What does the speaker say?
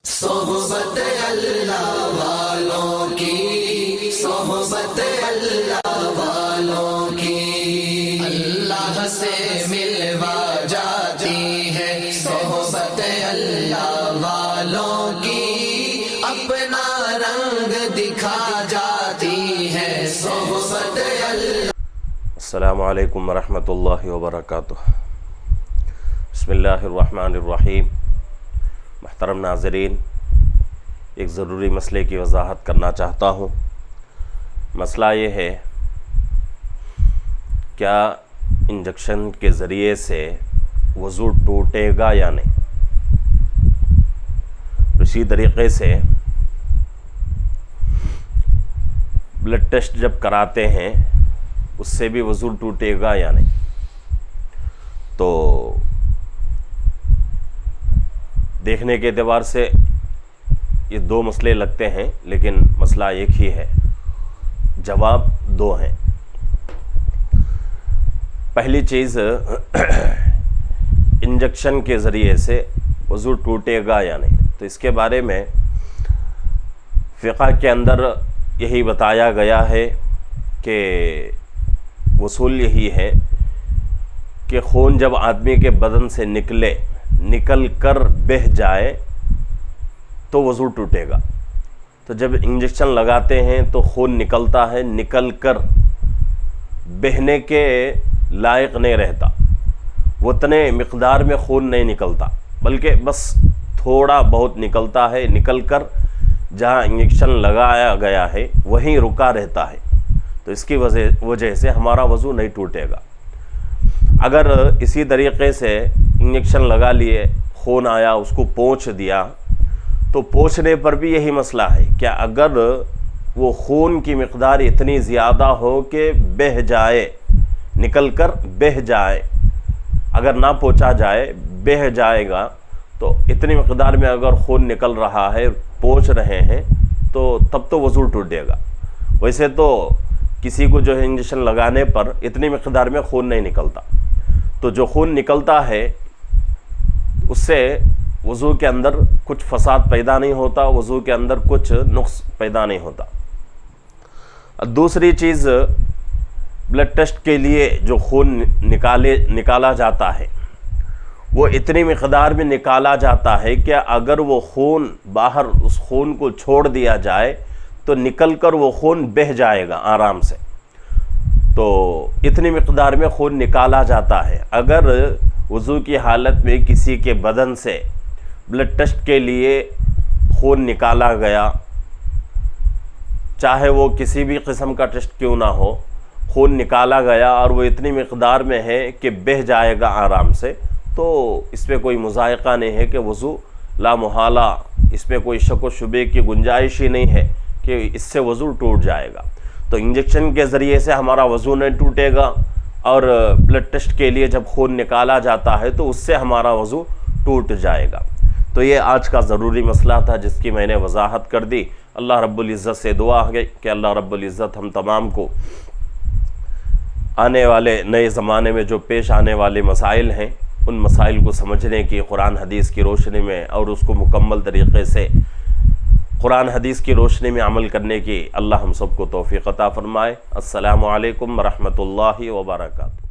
صحبت اللہ والوں کی، صحبت اللہ والوں کی، اللہ سے ملوا جاتی ہے صحبت اللہ والوں کی، اپنا رنگ دکھا جاتی ہے صحبت اللہ۔ السلام علیکم ورحمۃ اللہ وبرکاتہ۔ بسم اللہ الرحمن الرحیم۔ محترم ناظرین، ایک ضروری مسئلے کی وضاحت کرنا چاہتا ہوں۔ مسئلہ یہ ہے، کیا انجیکشن کے ذریعے سے وضو ٹوٹے گا یا نہیں؟ اسی طریقے سے بلڈ ٹیسٹ جب کراتے ہیں اس سے بھی وضو ٹوٹے گا یا نہیں؟ تو دیکھنے کے اعتبار سے یہ دو مسئلے لگتے ہیں، لیکن مسئلہ ایک ہی ہے، جواب دو ہیں۔ پہلی چیز، انجیکشن کے ذریعے سے وضو ٹوٹے گا یا نہیں، تو اس کے بارے میں فقہ کے اندر یہی بتایا گیا ہے کہ اصول یہی ہے کہ خون جب آدمی کے بدن سے نکل کر بہہ جائے تو وضو ٹوٹے گا۔ تو جب انجیکشن لگاتے ہیں تو خون نکلتا ہے، نکل کر بہنے کے لائق نہیں رہتا، اتنے مقدار میں خون نہیں نکلتا، بلکہ بس تھوڑا بہت نکلتا ہے، نکل کر جہاں انجیکشن لگایا گیا ہے وہیں رکا رہتا ہے۔ تو اس کی وجہ سے ہمارا وضو نہیں ٹوٹے گا۔ اگر اسی طریقے سے انجیکشن لگا لیے، خون آیا، اس کو پونچھ دیا، تو پونچھنے پر بھی یہی مسئلہ ہے کہ اگر وہ خون کی مقدار اتنی زیادہ ہو کہ بہہ جائے، نکل کر بہہ جائے، اگر نہ پونچھا جائے بہہ جائے گا، تو اتنی مقدار میں اگر خون نکل رہا ہے، پونچھ رہے ہیں، تو تب تو وضو ٹوٹے گا۔ ویسے تو کسی کو جو ہے انجیکشن لگانے پر اتنی مقدار میں خون نہیں نکلتا، تو جو خون نکلتا ہے اس سے وضو کے اندر کچھ فساد پیدا نہیں ہوتا، وضو کے اندر کچھ نقص پیدا نہیں ہوتا۔ دوسری چیز، بلڈ ٹیسٹ کے لیے جو خون نکالا جاتا ہے وہ اتنی مقدار میں نکالا جاتا ہے کہ اگر وہ خون باہر اس خون کو چھوڑ دیا جائے تو نکل کر وہ خون بہہ جائے گا آرام سے۔ تو اتنی مقدار میں خون نکالا جاتا ہے۔ اگر وضو کی حالت میں کسی کے بدن سے بلڈ ٹیسٹ کے لیے خون نکالا گیا، چاہے وہ کسی بھی قسم کا ٹیسٹ کیوں نہ ہو، خون نکالا گیا اور وہ اتنی مقدار میں ہے کہ بہہ جائے گا آرام سے، تو اس میں کوئی مذائقہ نہیں ہے کہ وضو لا محالہ، اس میں کوئی شک و شبے کی گنجائش ہی نہیں ہے کہ اس سے وضو ٹوٹ جائے گا۔ تو انجیکشن کے ذریعے سے ہمارا وضو نہیں ٹوٹے گا، اور بلڈ ٹیسٹ کے لیے جب خون نکالا جاتا ہے تو اس سے ہمارا وضو ٹوٹ جائے گا۔ تو یہ آج کا ضروری مسئلہ تھا جس کی میں نے وضاحت کر دی۔ اللہ رب العزت سے دعا ہے کہ اللہ رب العزت ہم تمام کو آنے والے نئے زمانے میں جو پیش آنے والے مسائل ہیں ان مسائل کو سمجھنے کی، قرآن حدیث کی روشنی میں، اور اس کو مکمل طریقے سے قرآن حدیث کی روشنی میں عمل کرنے کی اللہ ہم سب کو توفیق عطا فرمائے۔ السلام علیکم ورحمۃ اللہ وبرکاتہ۔